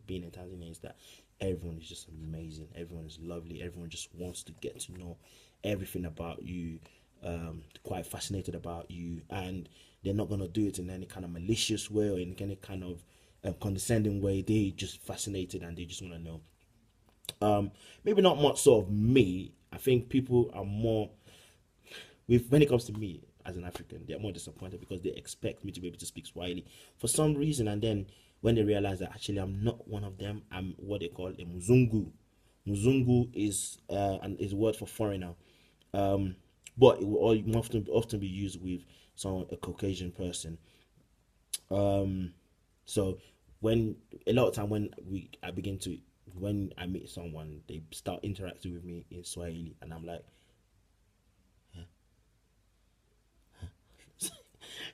being in Tanzania is that everyone is just amazing. Everyone is lovely. Everyone just wants to get to know everything about you. Quite fascinated about you, and they're not gonna do it in any kind of malicious way or in any kind of condescending way. They just fascinated and they just want to know. Maybe not much sort of me. I think people are more with when it comes to me as an African, they're more disappointed because they expect me to be able to speak Swahili for some reason, and then when they realize that actually I'm not one of them, I'm what they call a Muzungu. Muzungu is a word for foreigner, um, but it will often be used with a Caucasian person. Um, so when a lot of time when we I begin to when I meet someone, they start interacting with me in Swahili, and I'm like,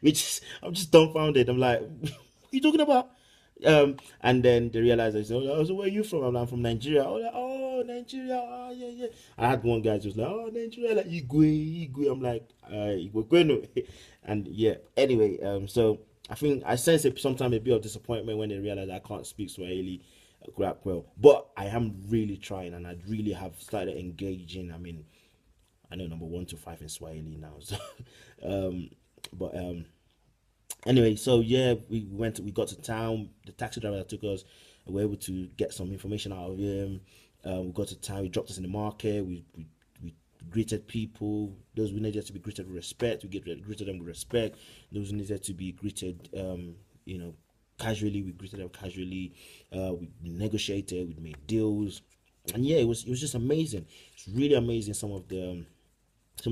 which is, I'm just dumbfounded. I'm like, what are you talking about? And then they realize, I said, oh, so where are you from? I'm like, from Nigeria. Oh, like, oh, Nigeria. Oh, yeah, yeah. I had one guy who was like, oh, Nigeria, like Igwe, Igwe. I'm like, Igwe, no. And yeah, anyway, so I think I sense it sometimes a bit of disappointment when they realize I can't speak Swahili quite well. But I am really trying, and I really have started engaging. I mean, I know number 1 to 5 in Swahili now. So, um, but anyway, so yeah, we got to town. The taxi driver that took us, we were able to get some information out of him. We got to town. He dropped us in the market. We greeted people. Those who needed to be greeted with respect, greeted them with respect. Those who needed to be greeted, casually, we greeted them casually. We negotiated. We made deals, and yeah, it was just amazing. It's really amazing. Some of the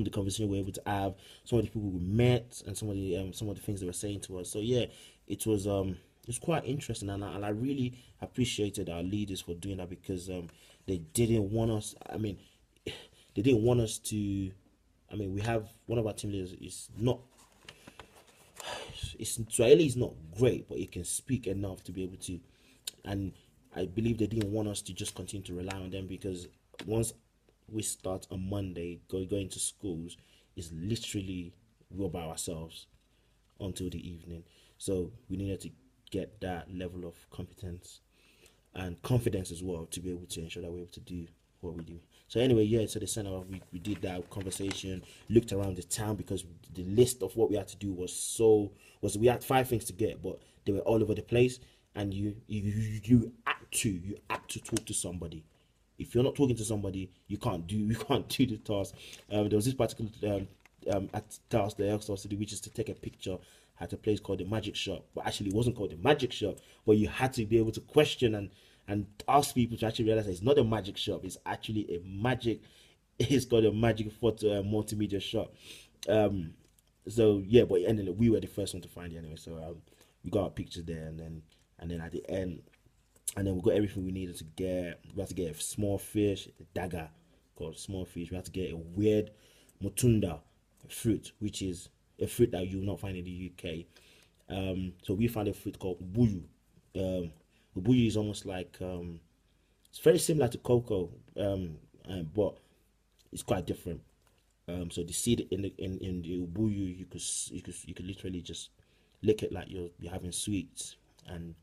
conversation we were able to have, some of the people we met, and some of the things they were saying to us. So yeah, it was quite interesting, and I really appreciated our leaders for doing that because they didn't want us. I mean, they didn't want us to. I mean, we have one of our team leaders is not. It's Swahili is not great, but he can speak enough to be able to, and I believe they didn't want us to just continue to rely on them because once we start on Monday, going to schools, is literally we're by ourselves until the evening. So we needed to get that level of competence and confidence as well to be able to ensure that we're able to do what we do. So anyway, yeah, so the center we did that conversation, looked around the town because the list of what we had to do was we had 5 things to get, but they were all over the place, and you had to talk to somebody. If you're not talking to somebody, you can't do the task. There was this particular task they asked us to do, which is to take a picture at a place called the Magic Shop, but actually it wasn't called the Magic Shop. But you had to be able to question and ask people to actually realize that it's not a magic shop. It's actually a magic. It's called a magic photo multimedia shop. Um, so yeah, but anyway, we were the first one to find it anyway. So we got our pictures there, and then at the end, and then we got everything we needed to get. We had to get a small fish, a dagger called small fish. We had to get a weird mutunda fruit, which is a fruit that you will not find in the UK. So we found a fruit called ubuyu. Ubuyu is almost like it's very similar to cocoa, but it's quite different. So the seed in the ubuyu, you could literally just lick it like you're having sweets, and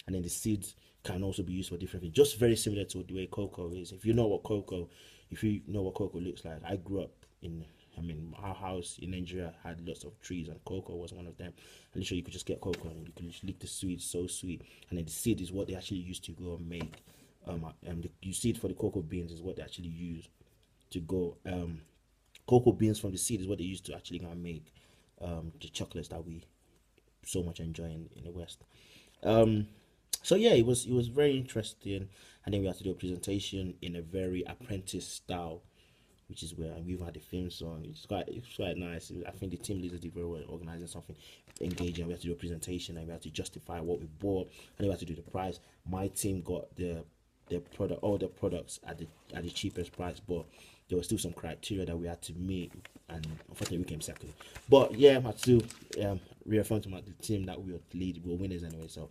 then the seeds can also be used for different things. Just very similar to the way cocoa is. If you know what cocoa looks like, I grew up in. I mean, our house in Nigeria had lots of trees, and cocoa was one of them. And literally, you could just get cocoa, and you could just lick the sweet, so sweet. And then the seed is what they actually use to go and make. You seed for the cocoa beans is what they actually use to go. Cocoa beans from the seed is what they use to actually go and make the chocolates that we so much enjoy in the West. Um, so yeah, it was very interesting, and then we had to do a presentation in a very apprentice style, which is where we've had a theme song. It's quite nice. I think the team leaders did very well organizing something engaging. We had to do a presentation, and we had to justify what we bought, and we had to do the price. My team got all the products at the cheapest price, but there was still some criteria that we had to meet, and unfortunately we came second. But yeah, I had to reaffirm to the team that we were winners anyway. So,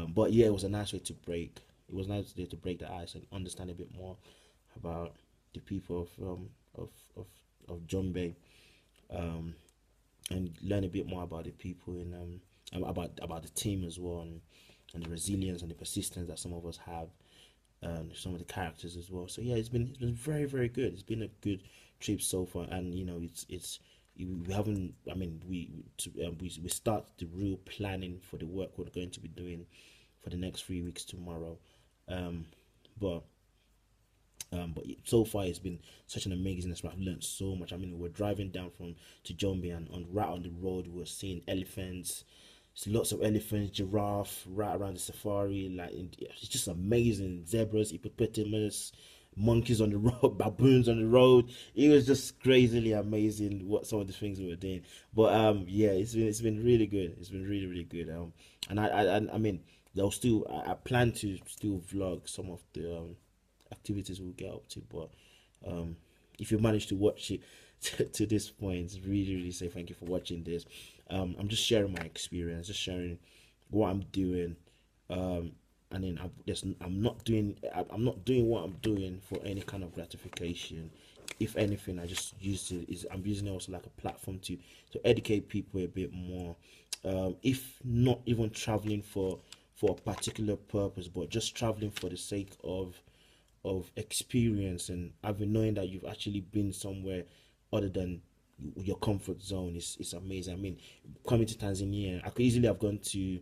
but yeah, it was a nice way to break. It was nice to break the ice and understand a bit more about the people of of of Jombe, um, and learn a bit more about the people in about the team as well, and the resilience and the persistence that some of us have, some of the characters as well. So yeah, it's been very very good. It's been a good trip so far, and you know it's we haven't. I mean we start the real planning for the work we're going to be doing for the next 3 weeks tomorrow, um, but so far it's been such an amazing experience. I've learned so much. I mean, we were driving down from to Jombe, and on right on the road we were seeing elephants. There's lots of elephants, giraffe right around the safari. Like it's just amazing. Zebras, hippopotamus, monkeys on the road, baboons on the road. It was just crazily amazing what some of the things we were doing. But yeah, it's been really good. It's been really really good. And I mean, there'll still I plan to still vlog some of the activities we'll get up to. But if you manage to watch it to this point, really, really say thank you for watching this. I'm just sharing my experience, just sharing what I'm doing. And then I'm not doing what I'm doing for any kind of gratification. If anything, I just use it is I'm using it also like a platform to educate people a bit more. If not even traveling for a particular purpose, but just traveling for the sake of experience and having knowing that you've actually been somewhere other than your comfort zone is amazing. I mean, coming to Tanzania, I could easily have gone to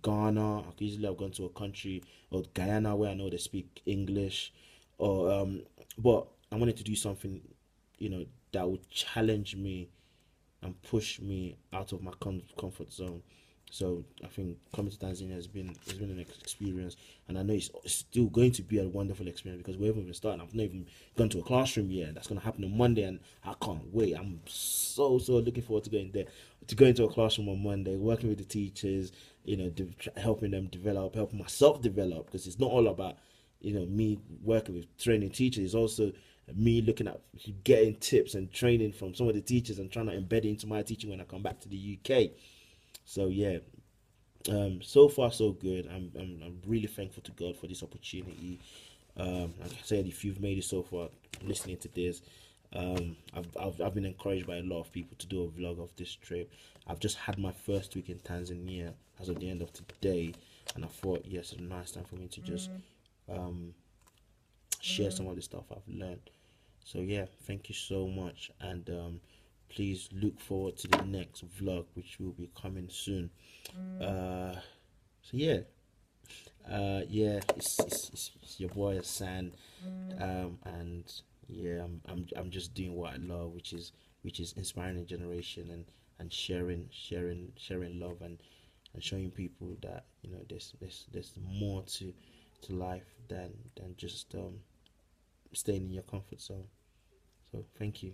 Ghana. I could easily have gone to a country or Guyana where I know they speak English, or but I wanted to do something, that would challenge me and push me out of my comfort zone. So I think coming to Tanzania has been an experience, and I know it's still going to be a wonderful experience because we haven't even started. I've not even gone to a classroom yet. That's going to happen on Monday, and I can't wait. I'm so looking forward to going there, to going to a classroom on Monday, working with the teachers, helping them develop, helping myself develop, because it's not all about me working with training teachers. It's also me looking at getting tips and training from some of the teachers and trying to embed it into my teaching when I come back to the UK. So yeah, so far so good. I'm really thankful to God for this opportunity. Like I said, if you've made it so far listening to this, I've been encouraged by a lot of people to do a vlog of this trip. I've just had my first week in Tanzania as of the end of today, and I thought, yes, it's a nice time for me to just share some of the stuff I've learned. So yeah, thank you so much, and please look forward to the next vlog, which will be coming soon. So yeah, yeah, it's your boy Hassan, and yeah, I'm just doing what I love, which is inspiring a generation and sharing love and showing people that there's more to life than just staying in your comfort zone. So thank you.